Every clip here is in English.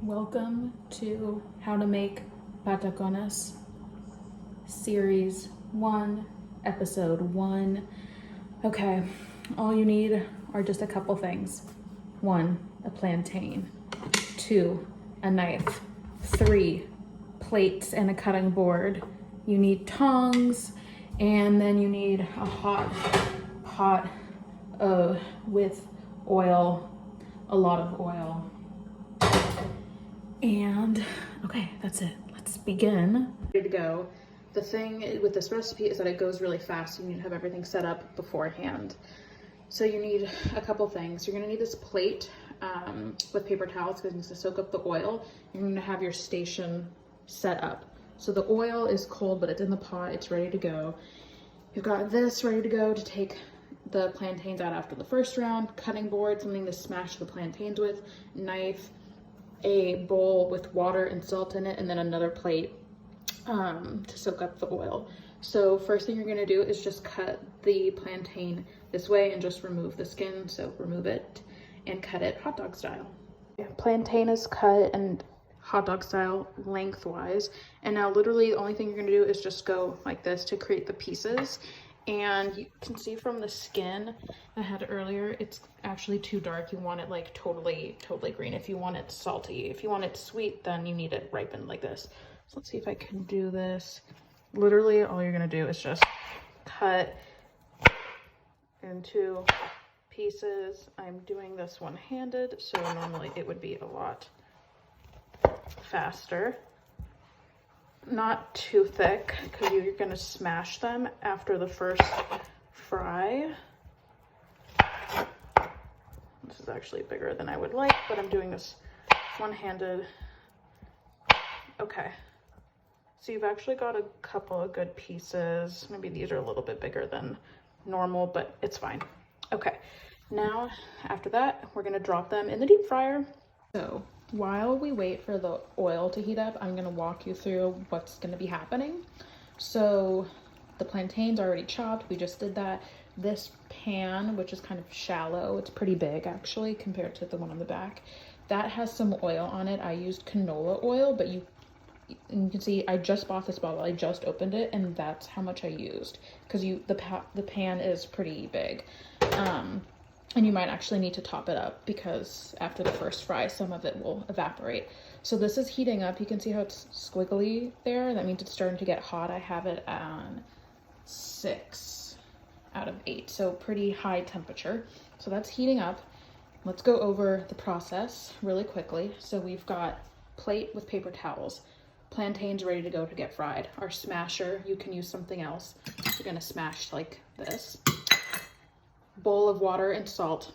Welcome to How to Make Patacones, Series 1, Episode 1. Okay, all you need are just a couple things. 1, a plantain. 2, a knife. 3, plates and a cutting board. You need tongs, and then you need a hot pot with oil, a lot of oil. And okay, that's it. Let's begin. Ready to go. The thing with this recipe is that it goes really fast. You need to have everything set up beforehand. So you need a couple things. You're gonna need this plate with paper towels because it needs to soak up the oil. You're gonna have your station set up. So the oil is cold, but it's in the pot. It's ready to go. You've got this ready to go to take the plantains out after the first round. Cutting board, something to smash the plantains with. Knife. A bowl with water and salt in it, and then another plate to soak up the oil. So first thing you're gonna do is just cut the plantain this way and just remove the skin. So remove it and cut it hot dog style. Plantain is cut and hot dog style lengthwise. And now literally the only thing you're gonna do is just go like this to create the pieces. And you can see from the skin I had earlier, it's actually too dark. You want it like totally green. If you want it salty, if you want it sweet, then you need it ripened like this. So let's see if I can do this. Literally all you're gonna do is just cut into pieces. I'm doing this one-handed, so normally it would be a lot faster. Not too thick because you're going to smash them after the first fry. This is actually bigger than I would like, but I'm doing this one-handed. Okay, so you've actually got a couple of good pieces. Maybe these are a little bit bigger than normal, but it's fine. Okay, now after that, we're going to drop them in the deep fryer. So while we wait for the oil to heat up, I'm gonna walk you through what's gonna be happening. So the plantain's already chopped, we just did that. This pan, which is kind of shallow, it's pretty big actually compared to the one on the back, that has some oil on it. I used canola oil, but you can see I just bought this bottle. I just opened it and that's how much I used because the pan is pretty big. And you might actually need to top it up because after the first fry, some of it will evaporate. So this is heating up. You can see how it's squiggly there. That means it's starting to get hot. I have it on 6 out of 8, so pretty high temperature. So that's heating up. Let's go over the process really quickly. So we've got plate with paper towels. Plantains ready to go to get fried. Our smasher, you can use something else. You're gonna smash like this. Bowl of water and salt,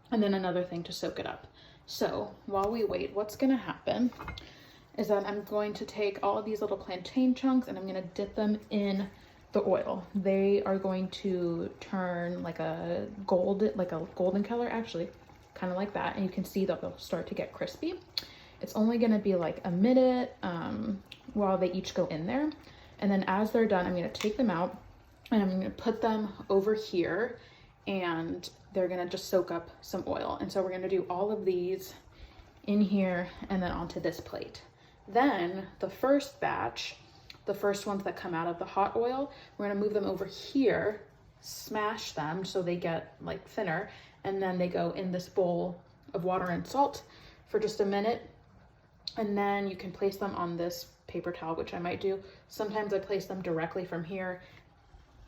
and then another thing to soak it up. So while we wait, what's gonna happen is that I'm going to take all of these little plantain chunks and I'm gonna dip them in the oil. They are going to turn like a golden color, actually, kind of like that, and you can see that they'll start to get crispy. It's only gonna be like a minute while they each go in there, and then as they're done, I'm gonna take them out and I'm gonna put them over here, and they're gonna just soak up some oil. And so we're gonna do all of these in here and then onto this plate. Then the first batch, the first ones that come out of the hot oil, we're gonna move them over here, smash them so they get like thinner, and then they go in this bowl of water and salt for just a minute. And then you can place them on this paper towel, which I might do. Sometimes I place them directly from here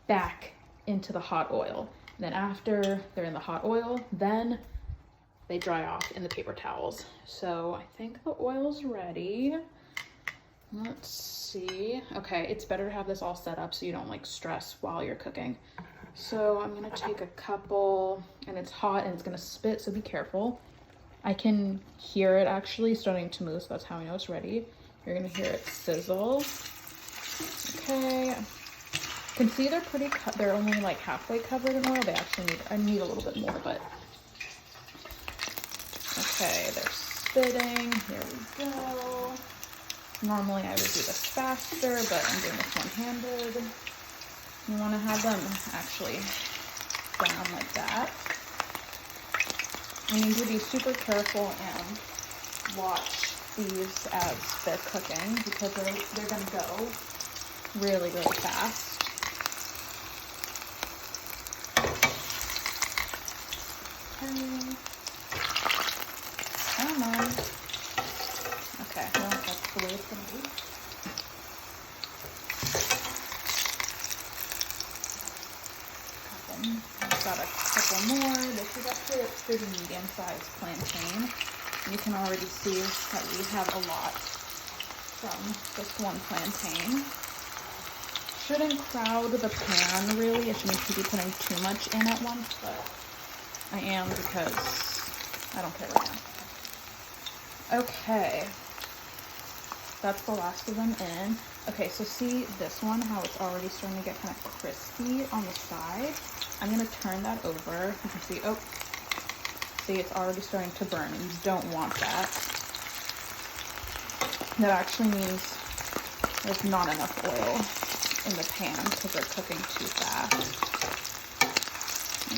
back into the hot oil. Then after they're in the hot oil, then they dry off in the paper towels. So I think the oil's ready. Let's see. Okay, it's better to have this all set up so you don't like stress while you're cooking. So I'm gonna take a couple, and it's hot and it's gonna spit, so be careful. I can hear it actually starting to move, so that's how I know it's ready. You're gonna hear it sizzle. Okay. You can see they're they're only like halfway covered in oil. They actually I need a little bit more, but okay, they're spitting. Here we go. Normally I would do this faster, but I'm doing this one-handed. You want to have them actually down like that. You need to be super careful and watch these as they're cooking because they're gonna go really, really fast. Okay. Come on. Okay, well, that's the way it's gonna be. I've got a couple more. This is actually a pretty medium-sized plantain. You can already see that we have a lot from just one plantain. Shouldn't crowd the pan really. I shouldn't be putting too much in at once, but I am because I don't care right now. Okay, that's the last of them in. Okay, so see this one, how it's already starting to get kind of crispy on the side. I'm gonna turn that over. You can see, oh, see, it's already starting to burn. You don't want that. That actually means there's not enough oil in the pan because they're cooking too fast.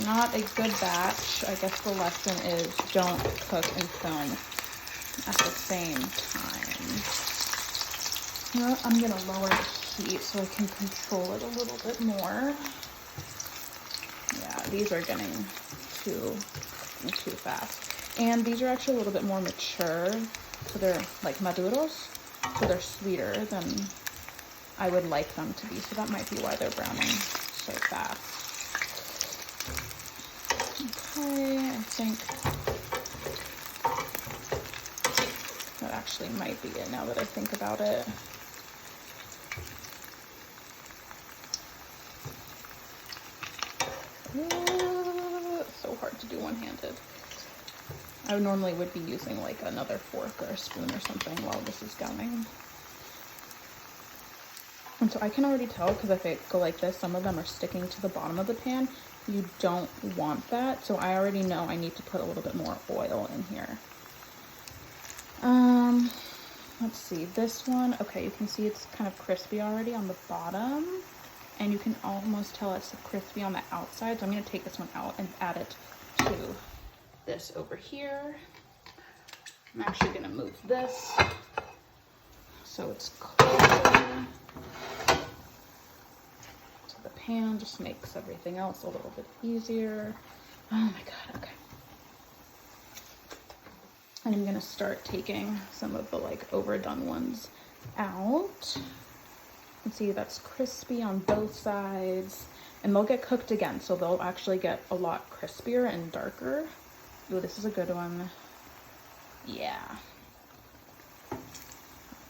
Not a good batch. I guess the lesson is don't cook and film at the same time. Well, I'm gonna lower the heat so I can control it a little bit more. Yeah, these are getting too fast. And these are actually a little bit more mature, so they're like maduros, so they're sweeter than I would like them to be. So that might be why they're browning so fast. Okay, I think that actually might be it now that I think about it. It's so hard to do one-handed. I normally would be using like another fork or a spoon or something while this is going. And so I can already tell because if I go like this, some of them are sticking to the bottom of the pan. You don't want that. So I already know I need to put a little bit more oil in here. Let's see, this one, okay, you can see it's kind of crispy already on the bottom. And you can almost tell it's crispy on the outside. So I'm going to take this one out and add it to this over here. I'm actually going to move this so it's closer to the pan. Just makes everything else a little bit easier. Oh my god, okay. And I'm going to start taking some of the like overdone ones out. You can see that's crispy on both sides, and they'll get cooked again, so they'll actually get a lot crispier and darker. Ooh, this is a good one. Yeah.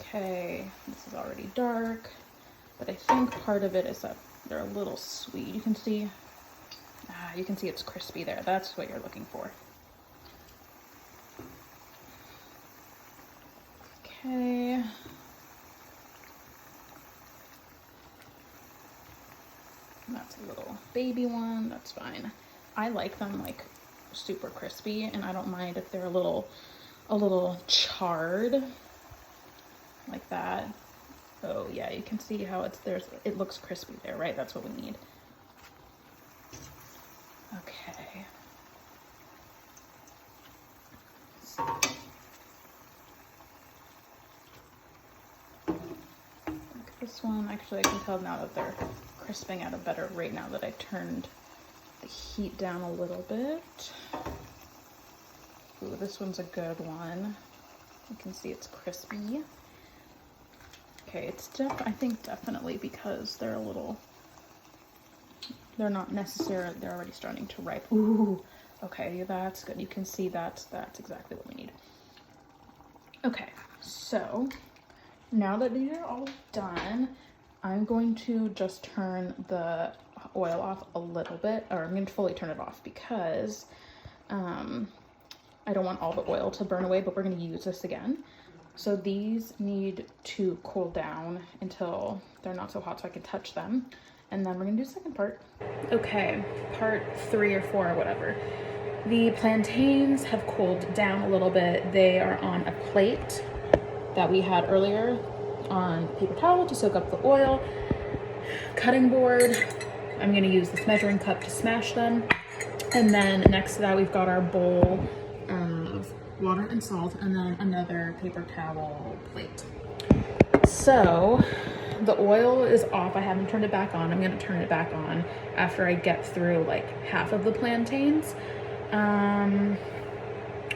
Okay, this is already dark, but I think part of it is that they're a little sweet. You can see it's crispy there. That's what you're looking for. Okay. That's a little baby one. That's fine. I like them like super crispy, and I don't mind if they're a little charred like that. Oh yeah, you can see how it looks crispy there, right? That's what we need. Okay. Like this one, actually I can tell now that they're crisping at a better rate now that I turned the heat down a little bit. Ooh, this one's a good one. You can see it's crispy. Okay, it's I think definitely because they're not necessarily, they're already starting to ripe. Ooh, okay, that's good. You can see that's exactly what we need. Okay, so now that these are all done, I'm going to just turn the oil off a little bit, or I'm going to fully turn it off because I don't want all the oil to burn away, but we're going to use this again. So these need to cool down until they're not so hot so I can touch them. And then we're going to do the second part. Okay, part 3 or 4 or whatever. The plantains have cooled down a little bit. They are on a plate that we had earlier on paper towel to soak up the oil. Cutting board, I'm going to use this measuring cup to smash them. And then next to that we've got our bowl of water and salt, and then another paper towel plate. So the oil is off. I haven't turned it back on. I'm gonna turn it back on after I get through like half of the plantains.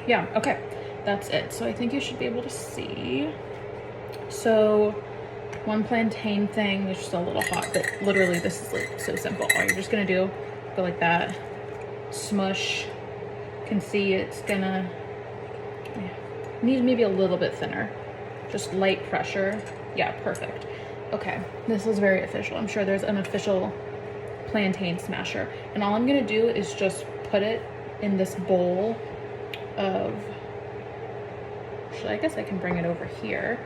Yeah, okay, that's it. So I think you should be able to see. So one plantain thing is just a little hot, but literally this is like so simple. All you're just gonna do, go like that, smush. You can see it's gonna need maybe a little bit thinner. Just light pressure. Yeah, perfect. Okay, this is very official. I'm sure there's an official plantain smasher. And all I'm gonna do is just put it in this bowl of, actually, I guess I can bring it over here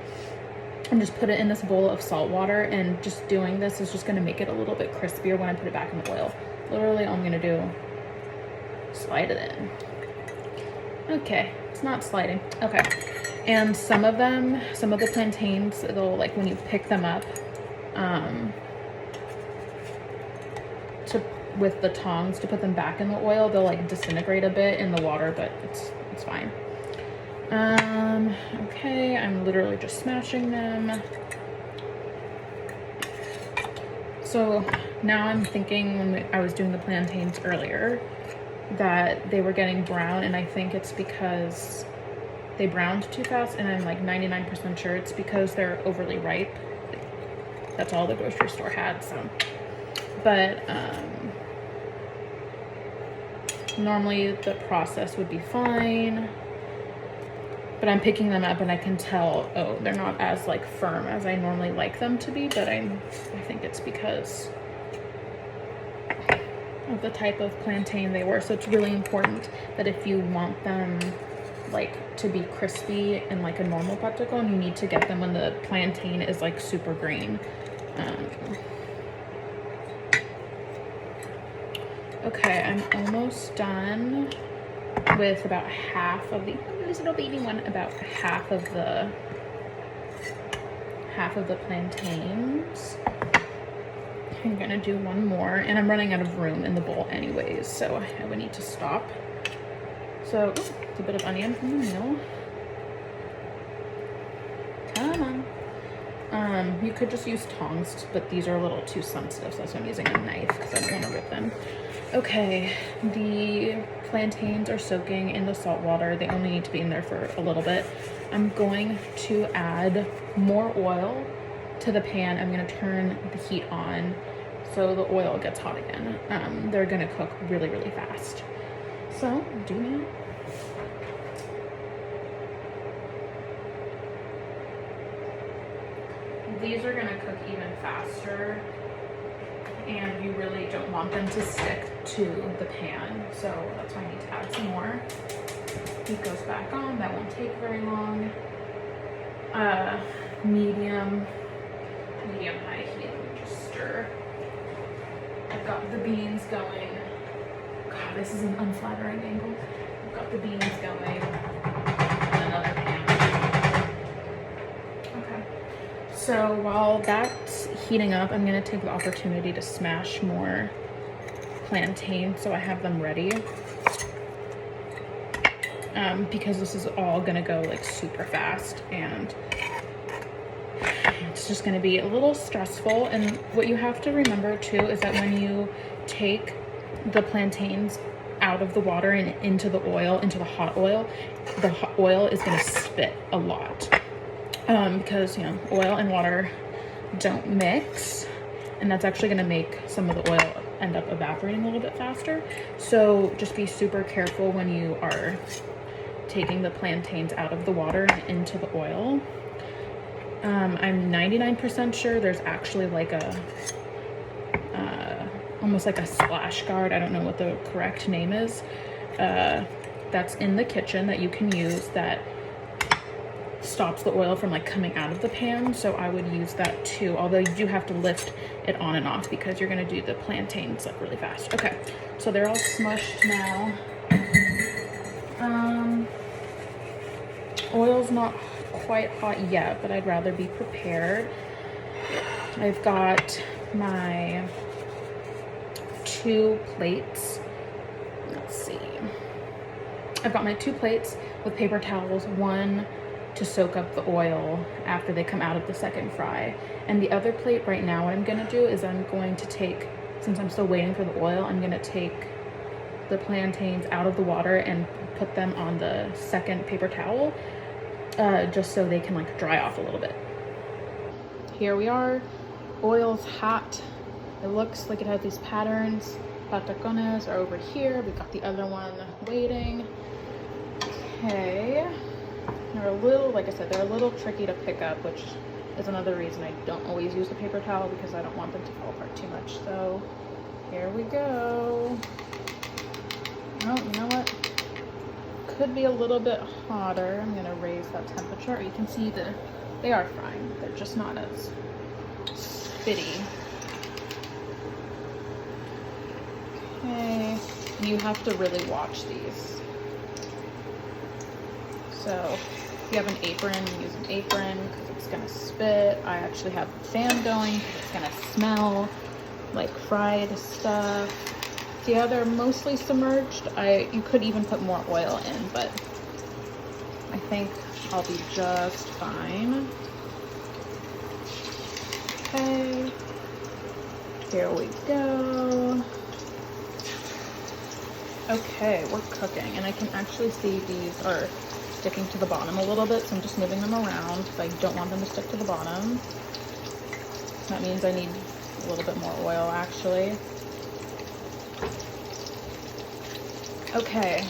and just put it in this bowl of salt water, and just doing this is just gonna make it a little bit crispier when I put it back in the oil. Literally all I'm gonna do, slide it in. Okay, it's not sliding. Okay, and some of the plantains, they'll, like, when you pick them up, with the tongs to put them back in the oil, they'll like disintegrate a bit in the water, but it's fine. Okay, I'm literally just smashing them. So now I'm thinking, when I was doing the plantains earlier, that they were getting brown, and I think it's because they browned too fast, and I'm like 99% sure it's because they're overly ripe. That's all the grocery store had, so. But normally the process would be fine, but I'm picking them up and I can tell, oh, they're not as like firm as I normally like them to be, but I think it's because of the type of plantain they were. So it's really important that if you want them like to be crispy and like a normal patacone, you need to get them when the plantain is like super green. Okay, I'm almost done with about half of the, this little baby one, about half of the plantains. I'm gonna do one more, and I'm running out of room in the bowl anyways, so I would need to stop. So, it's a bit of onion from the meal. Come on. You could just use tongs, but these are a little too sensitive, so that's why I'm using a knife, because I don't want to rip them. Okay, the plantains are soaking in the salt water. They only need to be in there for a little bit. I'm going to add more oil to the pan. I'm going to turn the heat on so the oil gets hot again. They're going to cook really, really fast. So, do that. These are going to cook even faster, and you really don't want them to stick to the pan, so that's why I need to add some more. Heat goes back on. That won't take very long. Medium high heat. Let me just stir. I've got the beans going. God, this is an unflattering angle. I've got the beans going. And another pan. Okay. So while that's heating up, I'm gonna take the opportunity to smash more plantain so I have them ready. Because this is all gonna go like super fast, and it's just gonna be a little stressful. And what you have to remember too is that when you take the plantains out of the water and into the oil, into the hot oil is gonna spit a lot. Because, you know, oil and water don't mix, and that's actually going to make some of the oil end up evaporating a little bit faster. So just be super careful when you are taking the plantains out of the water and into the oil. I'm 99% sure there's actually like a almost like a splash guard, I don't know what the correct name is, that's in the kitchen that you can use that stops the oil from like coming out of the pan. So I would use that too, although you do have to lift it on and off because you're going to do the plantains like really fast. Okay, so they're all smushed now. Oil's not quite hot yet, but I'd rather be prepared. I've got my 2 plates. Let's see. I've got my 2 plates with paper towels, one to soak up the oil after they come out of the second fry. And the other plate right now, what I'm gonna do is I'm going to take, since I'm still waiting for the oil, I'm gonna take the plantains out of the water and put them on the second paper towel, just so they can like dry off a little bit. Here we are, oil's hot. It looks like it has these patterns. Patacones are over here. We've got the other one waiting. Okay, they're a little, like I said, they're a little tricky to pick up, which is another reason I don't always use the paper towel, because I don't want them to fall apart too much. So here we go. Oh, you know what? Could be a little bit hotter. I'm gonna raise that temperature. You can see they are frying. They're just not as spitty. Okay, you have to really watch these. So if you have an apron, use an apron because it's gonna spit. I actually have the fan going because it's gonna smell like fried stuff. See how they're mostly submerged? You could even put more oil in, but I think I'll be just fine. Okay, here we go. Okay, we're cooking, and I can actually see these are sticking to the bottom a little bit, so I'm just moving them around because I don't want them to stick to the bottom. That means I need a little bit more oil, actually. Okay,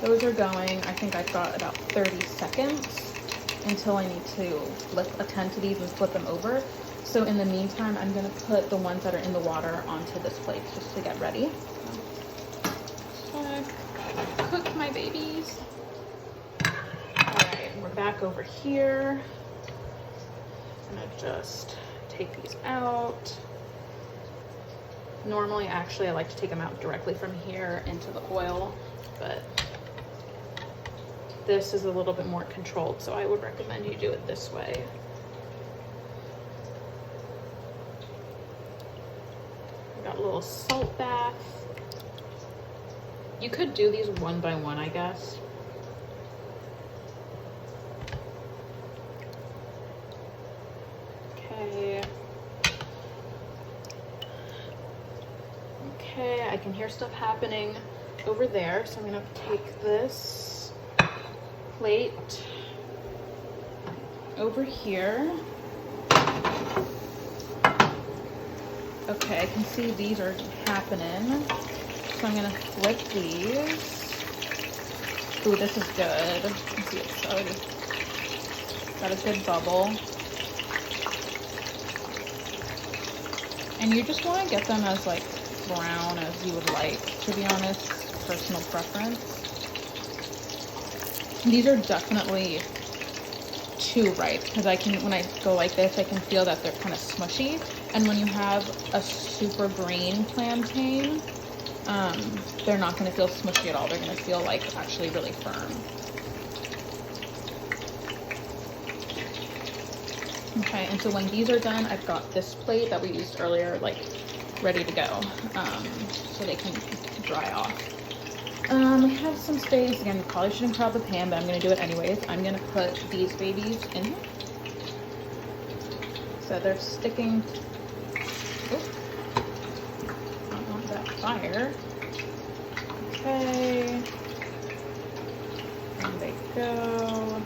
those are going. I think I've got about 30 seconds until I need to attend to these and flip them over. So in the meantime, I'm gonna put the ones that are in the water onto this plate just to get ready. Cook my babies. All right, we're back over here. I'm gonna just take these out. Normally, actually, I like to take them out directly from here into the oil, but this is a little bit more controlled, so I would recommend you do it this way. Got a little salt bath. You could do these one by one, I guess. Okay. Okay, I can hear stuff happening over there, so I'm gonna take this plate over here. Okay, I can see these are happening. So I'm gonna flip these. Ooh, this is good. You can see it's already got a good bubble. And you just wanna get them as like brown as you would like, to be honest, personal preference. These are definitely too ripe because when I go like this, I can feel that they're kind of smushy. And when you have a super green plantain, they're not going to feel smushy at all. They're going to feel like actually really firm. Okay, and so when these are done, I've got this plate that we used earlier, like ready to go, so they can dry off. We have some space. Again, you probably shouldn't crowd the pan, but I'm going to do it anyways. I'm going to put these babies in here. So they're sticking. Oops. Don't want that fire. Okay. And they go.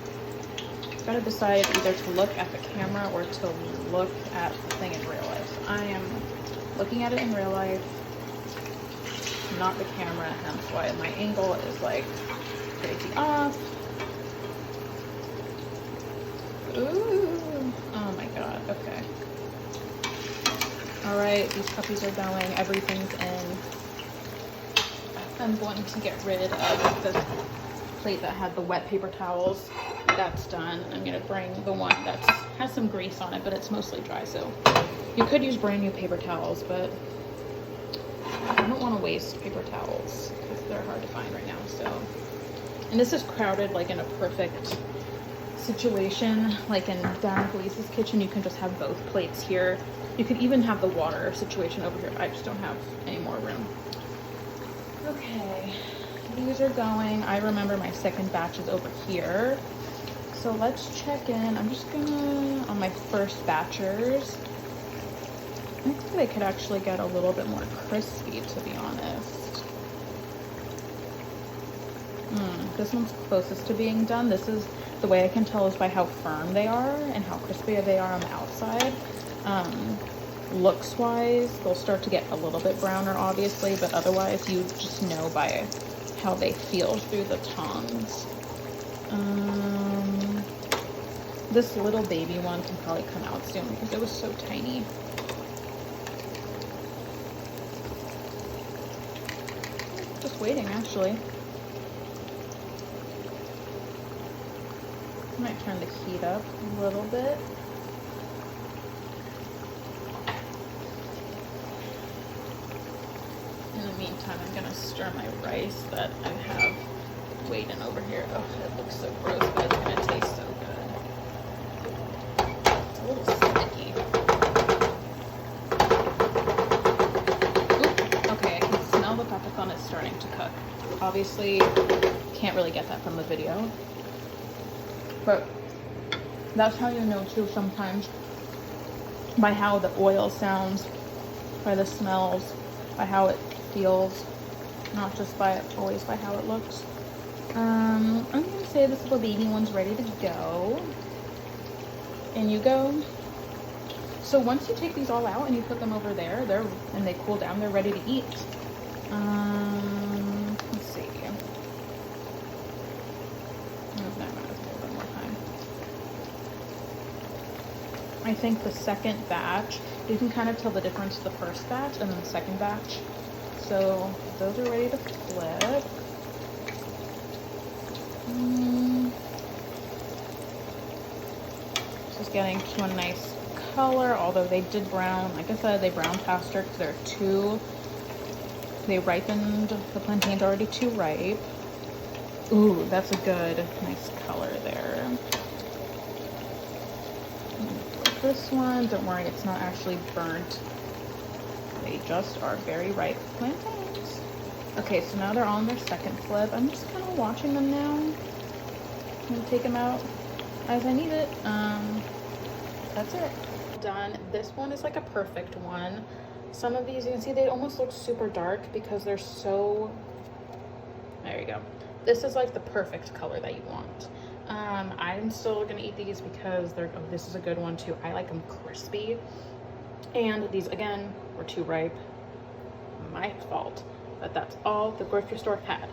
Gotta decide either to look at the camera or to look at the thing in real life. I am looking at it in real life, not the camera, hence why my angle is like crazy off. Ooh, oh my god, okay. All right, these puppies are going, everything's in. I'm going to get rid of the plate that had the wet paper towels. That's done. I'm gonna bring the one that has some grease on it, but it's mostly dry, so you could use brand new paper towels, but I don't want to waste paper towels because they're hard to find right now. So, and this is crowded like in a perfect situation, like in Darren Police's kitchen. You can just have both plates here. You could even have the water situation over here. I just don't have any more room. Okay, these are going. I remember my second batch is over here. So let's check in. I'm just gonna, on my first batchers, I think they could actually get a little bit more crispy, to be honest. This one's closest to being done. This is, the way I can tell is by how firm they are and how crispy they are on the outside. Looks wise, they'll start to get a little bit browner, obviously, but otherwise you just know by how they feel through the tongs. This little baby one can probably come out soon because it was so tiny. Just waiting, actually. I might turn the heat up a little bit. In the meantime, I'm gonna stir my rice that I have waiting over here. Oh, it looks so gross, but it's gonna taste so good. It's a little sticky. Ooh, okay, I can smell the patacones starting to cook. Obviously, can't really get that from the video, but that's how you know too sometimes, by how the oil sounds, by the smells, by how it feels, not just by always by how it looks. I'm gonna say this little baby one's ready to go. And you go. So once you take these all out and you put them over there, and they cool down, they're ready to eat. Let's see. One more time. I think the second batch, you can kind of tell the difference the first batch and then the second batch. So those are ready to flip. Just getting to a nice color, although they did brown. Like I said, they browned faster because they ripened. The plantain's already too ripe. Ooh, that's a good, nice color there. This one, don't worry, it's not actually burnt. They just are very ripe plantains. Okay, so now they're on their second flip. I'm just kind of watching them now. I'm gonna take them out as I need it. That's it. Done. This one is like a perfect one. Some of these, you can see they almost look super dark because they're so, there you go. This is like the perfect color that you want. I'm still gonna eat these because this is a good one too. I like them crispy. And these, again, were too ripe. My fault. But that's all the grocery store had.